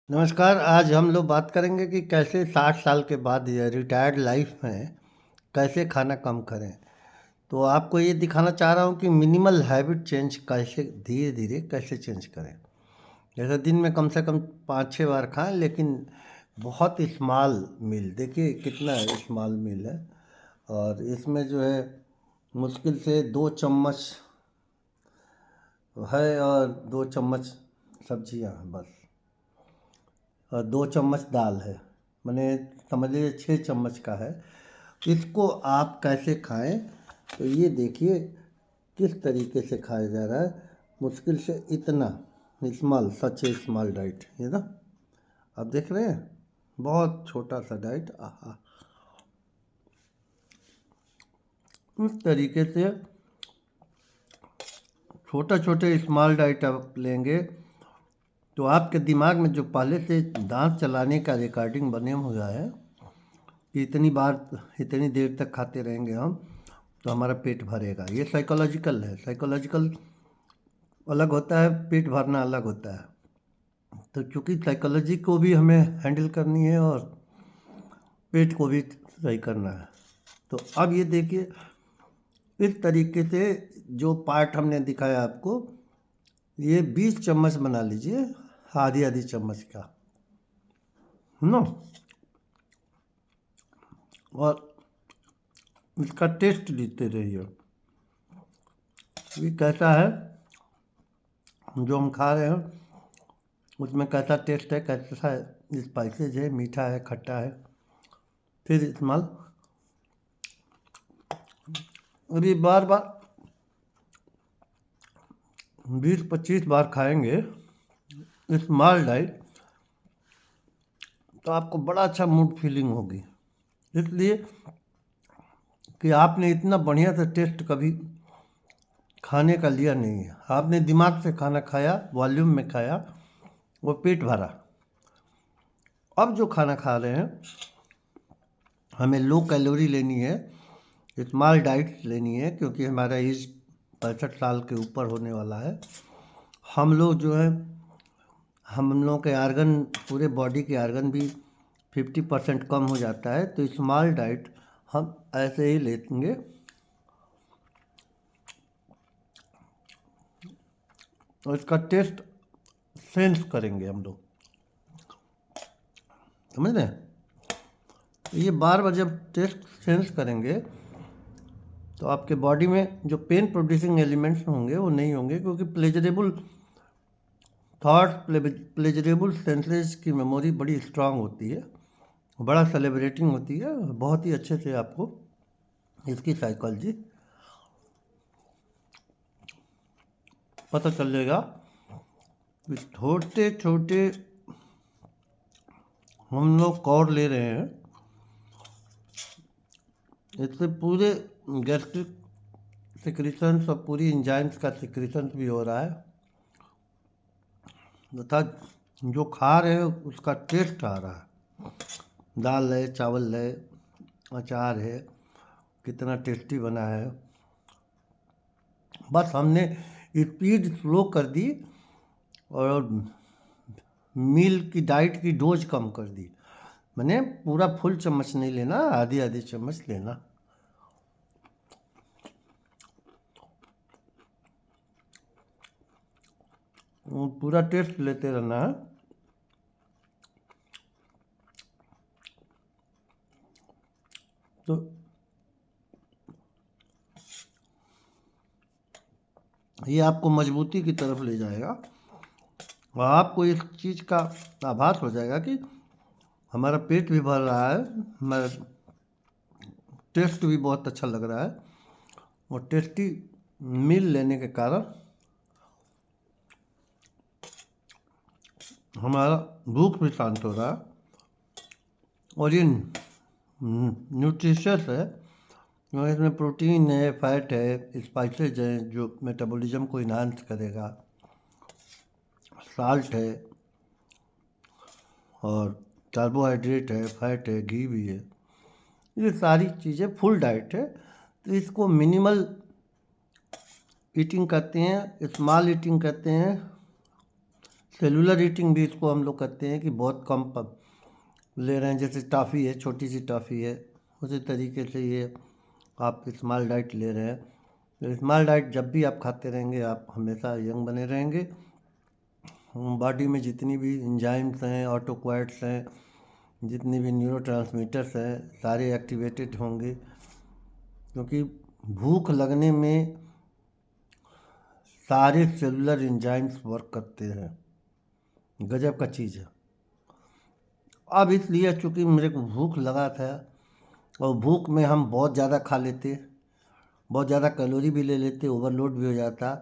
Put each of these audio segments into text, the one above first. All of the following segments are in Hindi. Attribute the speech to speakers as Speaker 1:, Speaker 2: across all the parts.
Speaker 1: नमस्कार। आज हम लोग बात करेंगे कि कैसे 60 साल के बाद या रिटायर्ड लाइफ में कैसे खाना कम करें। तो आपको ये दिखाना चाह रहा हूँ कि मिनिमल हैबिट चेंज कैसे धीरे धीरे कैसे चेंज करें। जैसे दिन में कम से कम 5-6 बार खाएं, लेकिन बहुत स्मॉल मील। देखिए कितना स्मॉल मील है, और इसमें जो है मुश्किल से 2 चम्मच है और 2 चम्मच सब्जियां हैं बस, और 2 चम्मच दाल है। मैंने समझ लीजिए 6 चम्मच का है। इसको आप कैसे खाएं, तो ये देखिए किस तरीके से खाया जा रहा है। मुश्किल से इतना स्मॉल, सच ए स्मॉल डाइट, ये ना आप देख रहे हैं, बहुत छोटा सा डाइट। आहा, इस तरीके से छोटा छोटे स्मॉल डाइट आप लेंगे तो आपके दिमाग में जो पहले से दांत चलाने का रिकॉर्डिंग बने हुआ है कि इतनी बार इतनी देर तक खाते रहेंगे हम तो हमारा पेट भरेगा। ये साइकोलॉजिकल है। साइकोलॉजिकल अलग होता है, पेट भरना अलग होता है। तो चूँकि साइकोलॉजी को भी हमें हैंडल करनी है और पेट को भी सही करना है। तो अब ये देखिए इस तरीके से जो पार्ट हमने दिखाया आपको, ये 20 चम्मच बना लीजिए, आधी आधी चम्मच का, नो। और इसका टेस्ट लेते रहिए, ये कैसा है जो हम खा रहे हैं, उसमें कैसा टेस्ट है, कैसा स्पाइसेज है, मीठा है, खट्टा है। फिर इस्तेमाल अभी बार बार 20-25 बार खाएंगे स्मॉल डाइट तो आपको बड़ा अच्छा मूड फीलिंग होगी, इसलिए कि आपने इतना बढ़िया सा टेस्ट कभी खाने का लिया नहीं है। आपने दिमाग से खाना खाया, वॉल्यूम में खाया, वो पेट भरा। अब जो खाना खा रहे हैं हमें लो कैलोरी लेनी है, स्मॉल डाइट लेनी है, क्योंकि हमारा एज 65 साल के ऊपर होने वाला है। हम लोग जो है, हम लोग के आर्गन, पूरे बॉडी के आर्गन भी 50% कम हो जाता है। तो स्मॉल डाइट हम ऐसे ही लेंगे, और इसका टेस्ट सेंस करेंगे हम लोग, समझ रहे हैं। ये बार बार जब टेस्ट सेंस करेंगे तो आपके बॉडी में जो पेन प्रोड्यूसिंग एलिमेंट्स होंगे वो नहीं होंगे, क्योंकि प्लेजरेबल थॉट्स, प्लेजरेबल सेंसेस की मेमोरी बड़ी स्ट्रांग होती है, बड़ा सेलिब्रेटिंग होती है। बहुत ही अच्छे से आपको इसकी साइकोलॉजी पता चलेगा। छोटे छोटे हम लोग कौर ले रहे हैं, इससे पूरे गैस्ट्रिक सिक्रीशंस और पूरी एंजाइम्स का सिक्रीशंस भी हो रहा है, तथा जो खा रहे हैं उसका टेस्ट आ रहा है। दाल है, चावल है, अचार है, कितना टेस्टी बना है। बस हमने स्पीड स्लो कर दी और मील की डाइट की डोज कम कर दी। मैंने पूरा फुल चम्मच नहीं लेना, आधी आधी चम्मच लेना। पूरा टेस्ट लेते रहना है। तो ये आपको मजबूती की तरफ ले जाएगा, और आपको इस चीज़ का आभास हो जाएगा कि हमारा पेट भी भर रहा है, हमारा टेस्ट भी बहुत अच्छा लग रहा है, और टेस्टी मील लेने के कारण हमारा भूख भी शांत हो रहा है। और ये न्यूट्रिशियस है, और इसमें प्रोटीन है, फैट है, स्पाइसेज हैं जो मेटाबॉलिज्म को इन्हांस करेगा, साल्ट है, और कार्बोहाइड्रेट है, फैट है, घी भी है। ये सारी चीज़ें फुल डाइट है। तो इसको मिनिमल ईटिंग कहते हैं, स्मॉल ईटिंग कहते हैं, सेलुलर ईटिंग भी इसको हम लोग कहते हैं कि बहुत कम ले रहे हैं। जैसे टॉफ़ी है, छोटी सी टॉफ़ी है, उसी तरीके से ये आप स्मॉल डाइट ले रहे हैं। तो स्मॉल डाइट जब भी आप खाते रहेंगे आप हमेशा यंग बने रहेंगे। बॉडी में जितनी भी एंजाइम्स हैं, ऑटोक्वाइट्स हैं, जितनी भी न्यूरोट्रांसमीटर्स हैं, सारे एक्टिवेटेड होंगे, क्योंकि भूख लगने में सारे सेलुलर एंजाइम्स वर्क करते हैं। गजब का चीज़ है। अब इसलिए चूँकि मेरे को भूख लगा था और भूख में हम बहुत ज़्यादा खा लेते, बहुत ज़्यादा कैलोरी भी ले लेते, ओवरलोड भी हो जाता।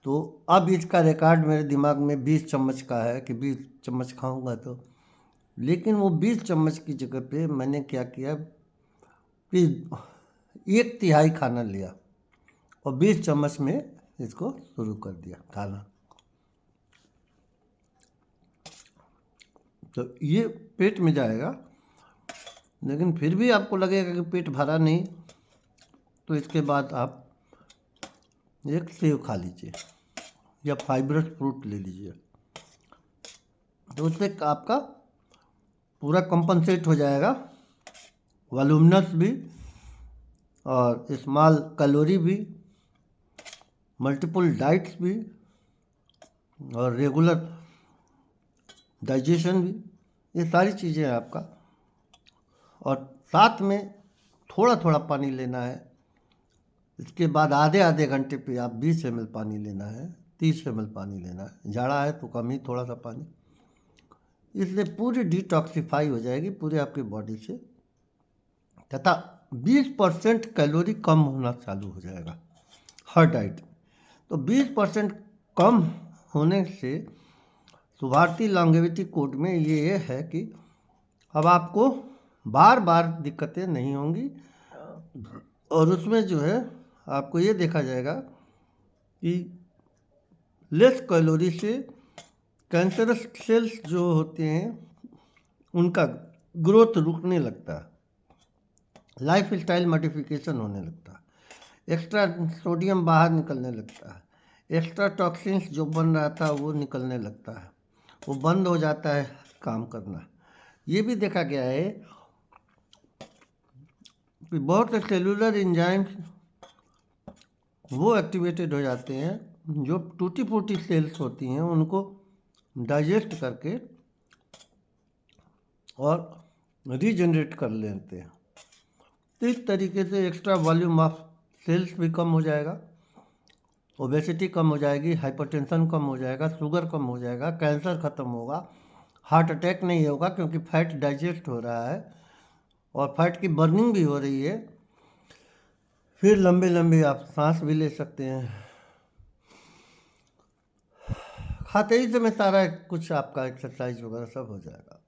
Speaker 1: तो अब इसका रिकॉर्ड मेरे दिमाग में 20 चम्मच का है कि 20 चम्मच खाऊंगा तो। लेकिन वो 20 चम्मच की जगह पे मैंने क्या किया कि 1/3 खाना लिया और 20 चम्मच में इसको शुरू कर दिया खाना। तो ये पेट में जाएगा, लेकिन फिर भी आपको लगेगा कि पेट भरा नहीं, तो इसके बाद आप एक सेव खा लीजिए या फाइब्रस फ्रूट ले लीजिए। तो उससे आपका पूरा कंपनसेट हो जाएगा, वॉल्यूमिनस भी और स्मॉल कैलोरी भी, मल्टीपल डाइट्स भी और रेगुलर डाइजेशन भी, ये सारी चीज़ें हैं आपका। और साथ में थोड़ा थोड़ा पानी लेना है। इसके बाद आधे आधे घंटे पे आप 20 ml पानी लेना है, 30 ml पानी लेना है। झाड़ा है तो कम ही थोड़ा सा पानी, इससे पूरी डिटॉक्सिफाई हो जाएगी पूरे आपकी बॉडी से, तथा 20% कैलोरी कम होना चालू हो जाएगा हर डाइट। तो 20% कम होने से भारतीय लॉन्गेविटी कोड में ये है कि अब आपको बार बार दिक्कतें नहीं होंगी, और उसमें जो है आपको ये देखा जाएगा कि लेस कैलोरी से कैंसरस सेल्स जो होते हैं उनका ग्रोथ रुकने लगता है, लाइफ स्टाइल मॉडिफिकेशन होने लगता है, एक्स्ट्रा सोडियम बाहर निकलने लगता है, एक्स्ट्रा टॉक्सिन्स जो बन रहा था वो निकलने लगता है, वो बंद हो जाता है काम करना। ये भी देखा गया है कि बहुत से सेलुलर एंजाइम्स वो एक्टिवेटेड हो जाते हैं जो टूटी फूटी सेल्स होती हैं उनको डाइजेस्ट करके और रीजनरेट कर लेते हैं। तो इस तरीके से एक्स्ट्रा वॉल्यूम ऑफ सेल्स भी कम हो जाएगा, ओबेसिटी कम हो जाएगी, हाइपरटेंशन कम हो जाएगा, शुगर कम हो जाएगा, कैंसर खत्म होगा, हार्ट अटैक नहीं होगा क्योंकि फैट डाइजेस्ट हो रहा है और फैट की बर्निंग भी हो रही है। फिर लंबे लंबे आप सांस भी ले सकते हैं। खाते ही समय सारा कुछ आपका एक्सरसाइज वगैरह सब हो जाएगा,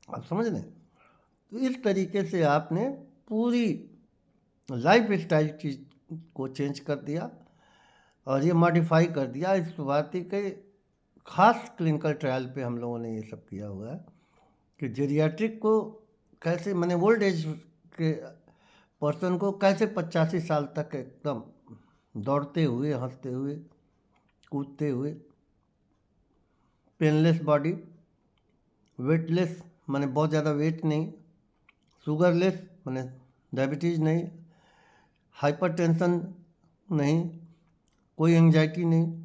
Speaker 1: आप समझ लें। तो इस तरीके से आपने पूरी लाइफ स्टाइल चीज को चेंज कर दिया और ये मॉडिफाई कर दिया। इस शुरुआती के खास क्लिनिकल ट्रायल पे हम लोगों ने ये सब किया हुआ है कि जेरियाट्रिक को कैसे, मैंने ओल्ड एज के पर्सन को कैसे 85 साल तक एकदम दौड़ते हुए, हंसते हुए, कूदते हुए, पेनलेस बॉडी, वेटलेस माने बहुत ज़्यादा वेट नहीं, शुगरलेस माने डायबिटीज़ नहीं, हाइपरटेंशन नहीं, कोई एंजाइटी नहीं।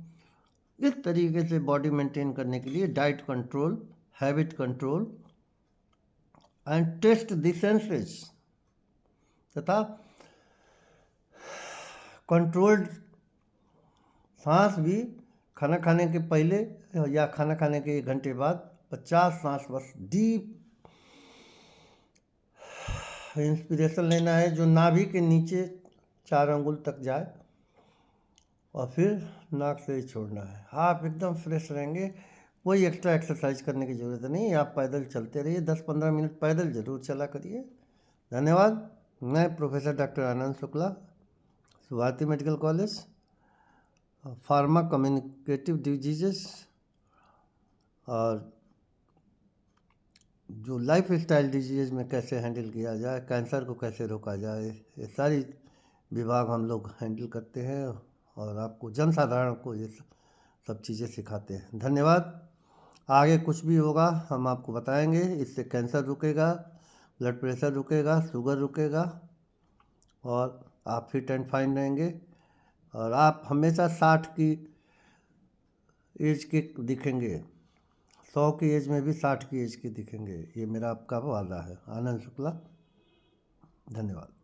Speaker 1: इस तरीके से बॉडी मेंटेन करने के लिए diet control, habit control and taste the senses तथा कंट्रोल्ड सांस भी खाना खाने के पहले या खाना खाने के 1 घंटे बाद 50 सांस बस डीप इंस्पिरेशन लेना है जो नाभि के नीचे 4 अंगुल तक जाए और फिर नाक से ही छोड़ना है। आप एकदम फ्रेश रहेंगे, कोई एक्स्ट्रा एक्सरसाइज करने की ज़रूरत नहीं। आप पैदल चलते रहिए, 10-15 मिनट पैदल जरूर चला करिए। धन्यवाद। मैं professor doctor Anand Shukla, Bharati medical college, pharma communicative diseases और जो लाइफ स्टाइल डिजीज़ में कैसे हैंडल किया जाए, कैंसर को कैसे रोका जाए, ये सारी विभाग हम लोग हैंडल करते हैं और आपको जनसाधारण को ये सब चीज़ें सिखाते हैं। धन्यवाद। आगे कुछ भी होगा हम आपको बताएंगे। इससे कैंसर रुकेगा, ब्लड प्रेशर रुकेगा, शुगर रुकेगा और आप फिट एंड फाइन रहेंगे और आप हमेशा 60 की एज के दिखेंगे। 100 की एज में भी 60 की एज के दिखेंगे। ये मेरा आपका वादा है। आनंद शुक्ला, धन्यवाद।